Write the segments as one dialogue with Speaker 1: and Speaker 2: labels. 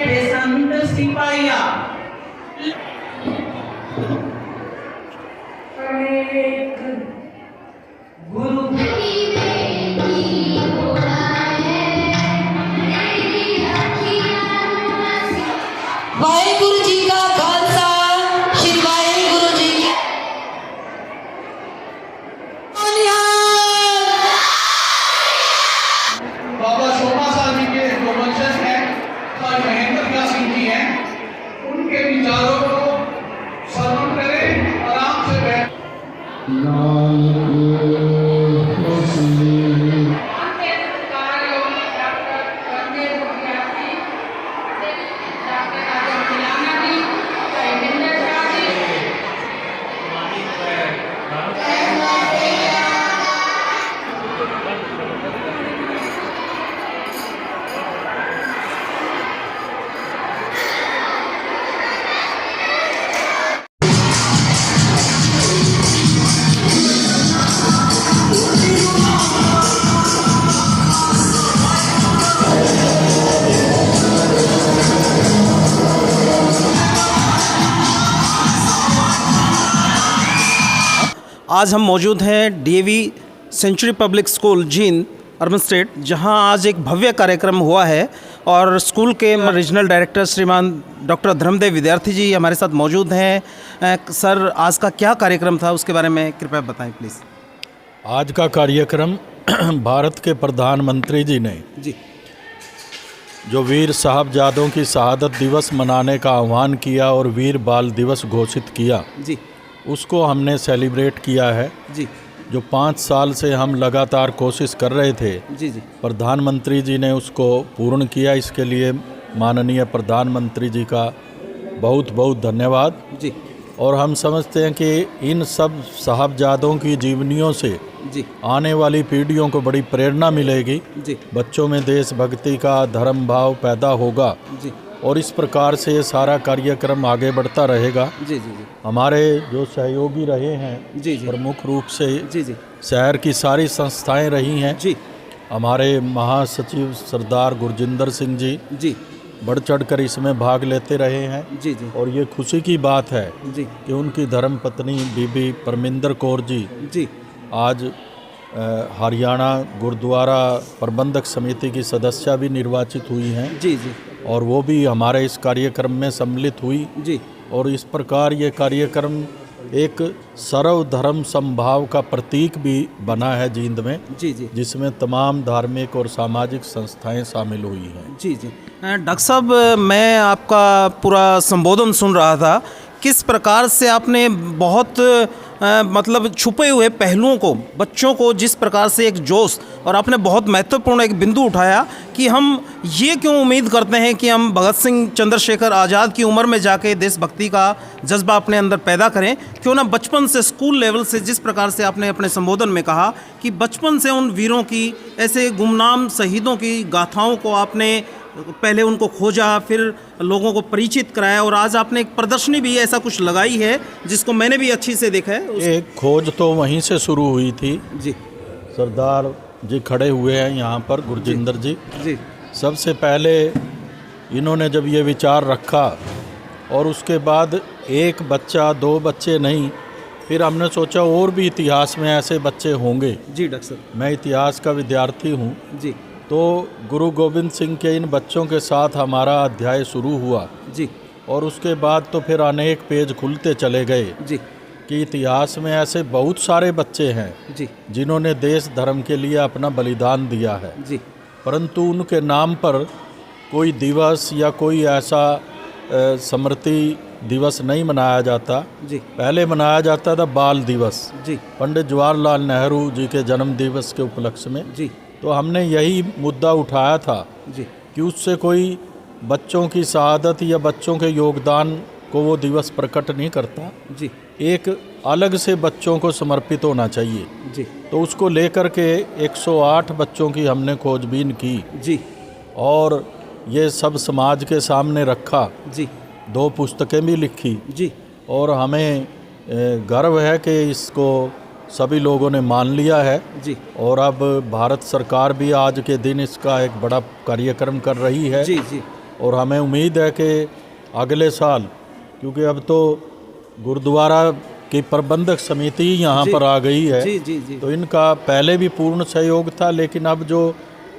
Speaker 1: बेसंत सिपाहिया गुरु
Speaker 2: वाहेगुरु जी का खालसा श्री वाहेगुरु जी की
Speaker 3: बाबा शोभा शाह जी के जो वंशज हैं और महेंद्र प्रकाश सिंह जी हैं, उनके विचारों को श्रवण करें, आराम से बैठ।
Speaker 4: आज हम मौजूद हैं DAV century public school Jind urban state, जहां आज एक भव्य कार्यक्रम हुआ है और स्कूल के रीजनल डायरेक्टर श्रीमान डॉक्टर धर्मदेव विद्यार्थी जी हमारे साथ मौजूद हैं। सर, आज का क्या कार्यक्रम था, उसके बारे में कृपया बताएं प्लीज़।
Speaker 5: आज का कार्यक्रम भारत के प्रधानमंत्री जी ने
Speaker 4: जी
Speaker 5: जो वीर साहबजादों की शहादत दिवस मनाने का आह्वान किया और वीर बाल दिवस घोषित किया,
Speaker 4: जी
Speaker 5: उसको हमने सेलिब्रेट किया है।
Speaker 4: जी
Speaker 5: जो 5 साल से हम लगातार कोशिश कर रहे थे,
Speaker 4: जी जी
Speaker 5: प्रधानमंत्री जी ने उसको पूर्ण किया। इसके लिए माननीय प्रधानमंत्री जी का बहुत बहुत धन्यवाद।
Speaker 4: जी
Speaker 5: और हम समझते हैं कि इन सब साहबजादों की जीवनियों से
Speaker 4: जी
Speaker 5: आने वाली पीढ़ियों को बड़ी प्रेरणा मिलेगी।
Speaker 4: जी
Speaker 5: बच्चों में देशभक्ति का धर्म भाव पैदा होगा
Speaker 4: जी
Speaker 5: और इस प्रकार से ये सारा कार्यक्रम आगे बढ़ता रहेगा।
Speaker 4: जी जी जी
Speaker 5: हमारे जो सहयोगी रहे हैं,
Speaker 4: जी जी
Speaker 5: प्रमुख रूप से
Speaker 4: जी जी
Speaker 5: शहर की सारी संस्थाएं रही हैं।
Speaker 4: जी
Speaker 5: हमारे महासचिव सरदार गुरजिंदर सिंह जी
Speaker 4: जी
Speaker 5: बढ़ चढ़कर इसमें भाग लेते रहे हैं।
Speaker 4: जी जी
Speaker 5: और ये खुशी की बात है
Speaker 4: जी
Speaker 5: कि उनकी धर्मपत्नी बीबी परमिंदर कौर जी
Speaker 4: जी
Speaker 5: आज हरियाणा गुरुद्वारा प्रबंधक समिति की सदस्य भी निर्वाचित हुई हैं।
Speaker 4: जी जी
Speaker 5: और वो भी हमारे इस कार्यक्रम में सम्मिलित हुई।
Speaker 4: जी
Speaker 5: और इस प्रकार ये कार्यक्रम एक सर्वधर्म समभाव का प्रतीक भी बना है जींद में,
Speaker 4: जी जी
Speaker 5: जिसमें तमाम धार्मिक और सामाजिक संस्थाएं शामिल हुई हैं।
Speaker 4: जी जी डॉक्टर साहब, मैं आपका पूरा संबोधन सुन रहा था। किस प्रकार से आपने बहुत मतलब छुपे हुए पहलुओं को, बच्चों को जिस प्रकार से एक जोश, और आपने बहुत महत्वपूर्ण एक बिंदु उठाया कि हम ये क्यों उम्मीद करते हैं कि हम भगत सिंह चंद्रशेखर आज़ाद की उम्र में जाके देशभक्ति का जज्बा अपने अंदर पैदा करें। क्यों ना बचपन से, स्कूल लेवल से, जिस प्रकार से आपने अपने संबोधन में कहा कि बचपन से उन वीरों की, ऐसे गुमनाम शहीदों की गाथाओं को आपने पहले उनको खोजा, फिर लोगों को परिचित कराया, और आज आपने एक प्रदर्शनी भी ऐसा कुछ लगाई है जिसको मैंने भी अच्छी से देखा है।
Speaker 5: एक खोज तो वहीं से शुरू हुई थी।
Speaker 4: जी
Speaker 5: सरदार जी खड़े हुए हैं यहाँ पर, गुरजिंदर जी।
Speaker 4: जी
Speaker 5: सबसे पहले इन्होंने जब ये विचार रखा, और उसके बाद एक बच्चा, दो बच्चे नहीं, फिर हमने सोचा और भी इतिहास में ऐसे बच्चे होंगे।
Speaker 4: जी डॉक्टर साहब,
Speaker 5: मैं इतिहास का विद्यार्थी हूँ,
Speaker 4: जी
Speaker 5: तो गुरु गोविंद सिंह के इन बच्चों के साथ हमारा अध्याय शुरू हुआ,
Speaker 4: जी
Speaker 5: और उसके बाद तो फिर अनेक पेज खुलते चले गए
Speaker 4: जी
Speaker 5: कि इतिहास में ऐसे बहुत सारे बच्चे हैं
Speaker 4: जी
Speaker 5: जिन्होंने देश धर्म के लिए अपना बलिदान दिया है,
Speaker 4: जी
Speaker 5: परंतु उनके नाम पर कोई दिवस या कोई ऐसा स्मृति दिवस नहीं मनाया जाता।
Speaker 4: जी
Speaker 5: पहले मनाया जाता था बाल दिवस,
Speaker 4: जी
Speaker 5: पंडित जवाहरलाल नेहरू जी के जन्म दिवस के उपलक्ष्य में।
Speaker 4: जी
Speaker 5: तो हमने यही मुद्दा उठाया था
Speaker 4: जी
Speaker 5: कि उससे कोई बच्चों की शहादत या बच्चों के योगदान को वो दिवस प्रकट नहीं करता,
Speaker 4: जी
Speaker 5: एक अलग से बच्चों को समर्पित होना चाहिए।
Speaker 4: जी
Speaker 5: तो उसको लेकर के 108 बच्चों की हमने खोजबीन की,
Speaker 4: जी
Speaker 5: और ये सब समाज के सामने रखा।
Speaker 4: जी
Speaker 5: 2 पुस्तकें भी लिखी,
Speaker 4: जी
Speaker 5: और हमें गर्व है कि इसको सभी लोगों ने मान लिया है।
Speaker 4: जी
Speaker 5: और अब भारत सरकार भी आज के दिन इसका एक बड़ा कार्यक्रम कर रही है।
Speaker 4: जी जी
Speaker 5: और हमें उम्मीद है कि अगले साल, क्योंकि अब तो गुरुद्वारा की प्रबंधक समिति यहाँ
Speaker 4: जी,
Speaker 5: पर आ गई है,
Speaker 4: जी जी जी
Speaker 5: तो इनका पहले भी पूर्ण सहयोग था, लेकिन अब जो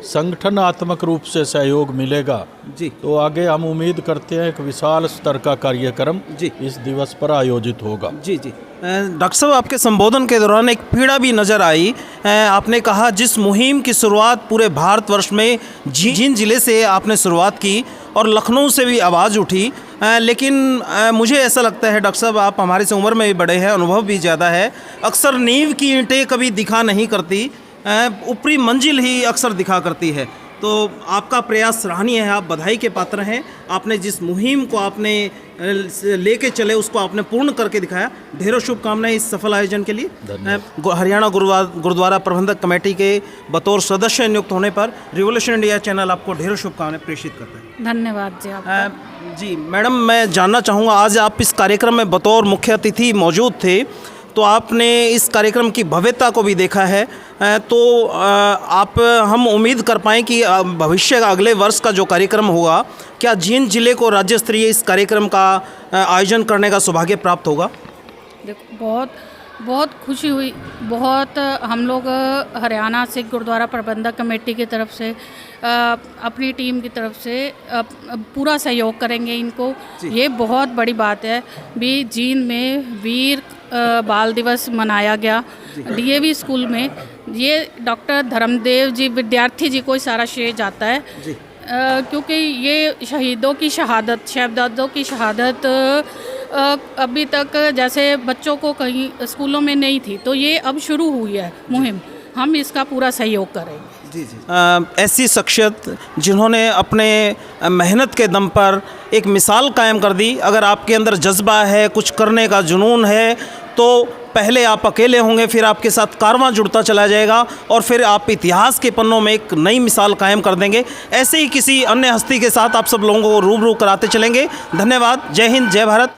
Speaker 5: संगठनात्मक रूप से सहयोग मिलेगा,
Speaker 4: जी
Speaker 5: तो आगे हम उम्मीद करते हैं एक विशाल स्तर का कार्यक्रम
Speaker 4: जी
Speaker 5: इस दिवस पर आयोजित होगा।
Speaker 4: जी जी डॉक्टर साहब, आपके संबोधन के दौरान एक पीड़ा भी नज़र आई। आपने कहा जिस मुहिम की शुरुआत पूरे भारतवर्ष में जींद जिले से आपने शुरुआत की, और लखनऊ से भी आवाज़ उठी, लेकिन मुझे ऐसा लगता है डॉक्टर साहब, आप हमारे से उम्र में भी बड़े हैं, अनुभव भी ज़्यादा है, अक्सर नींव की ईंटें कभी दिखा नहीं करती, ऊपरी मंजिल ही अक्सर दिखा करती है। तो आपका प्रयास सराहनीय है, आप बधाई के पात्र हैं। आपने जिस मुहिम को आपने लेके चले उसको आपने पूर्ण करके दिखाया। ढेरों शुभकामनाएं इस सफल आयोजन के लिए। हरियाणा गुरुद्वारा प्रबंधक कमेटी के बतौर सदस्य नियुक्त होने पर रिवोल्यूशन इंडिया चैनल आपको ढेरों शुभकामनाएं प्रेषित करता है।
Speaker 6: धन्यवाद जी आपका।
Speaker 4: जी मैडम, मैं जानना चाहूँगा, आज आप इस कार्यक्रम में बतौर मुख्य अतिथि मौजूद थे, तो आपने इस कार्यक्रम की भव्यता को भी देखा है, तो हम उम्मीद कर पाएँ कि भविष्य का अगले वर्ष का जो कार्यक्रम होगा, क्या जींद जिले को राज्य स्तरीय इस कार्यक्रम का आयोजन करने का सौभाग्य प्राप्त होगा?
Speaker 6: देखो, बहुत खुशी हुई, बहुत हम लोग हरियाणा सिख गुरुद्वारा प्रबंधक कमेटी की तरफ से अपनी टीम की तरफ से पूरा सहयोग करेंगे इनको। ये बहुत बड़ी बात है। भी जींद में वीर बाल दिवस मनाया गया डीएवी स्कूल में। ये डॉक्टर धर्मदेव जी विद्यार्थी जी को सारा श्रेय जाता है, क्योंकि ये शहीदों की शहादत, शहजादों की शहादत अभी तक जैसे बच्चों को कहीं स्कूलों में नहीं थी, तो ये अब शुरू हुई है मुहिम। हम इसका पूरा सहयोग करेंगे।
Speaker 4: जी जी ऐसी शख्सियत जिन्होंने अपने मेहनत के दम पर एक मिसाल कायम कर दी। अगर आपके अंदर जज्बा है, कुछ करने का जुनून है, तो पहले आप अकेले होंगे, फिर आपके साथ कारवां जुड़ता चला जाएगा, और फिर आप इतिहास के पन्नों में एक नई मिसाल कायम कर देंगे। ऐसे ही किसी अन्य हस्ती के साथ आप सब लोगों को रूबरू कराते चलेंगे। धन्यवाद। जय हिंद, जय भारत।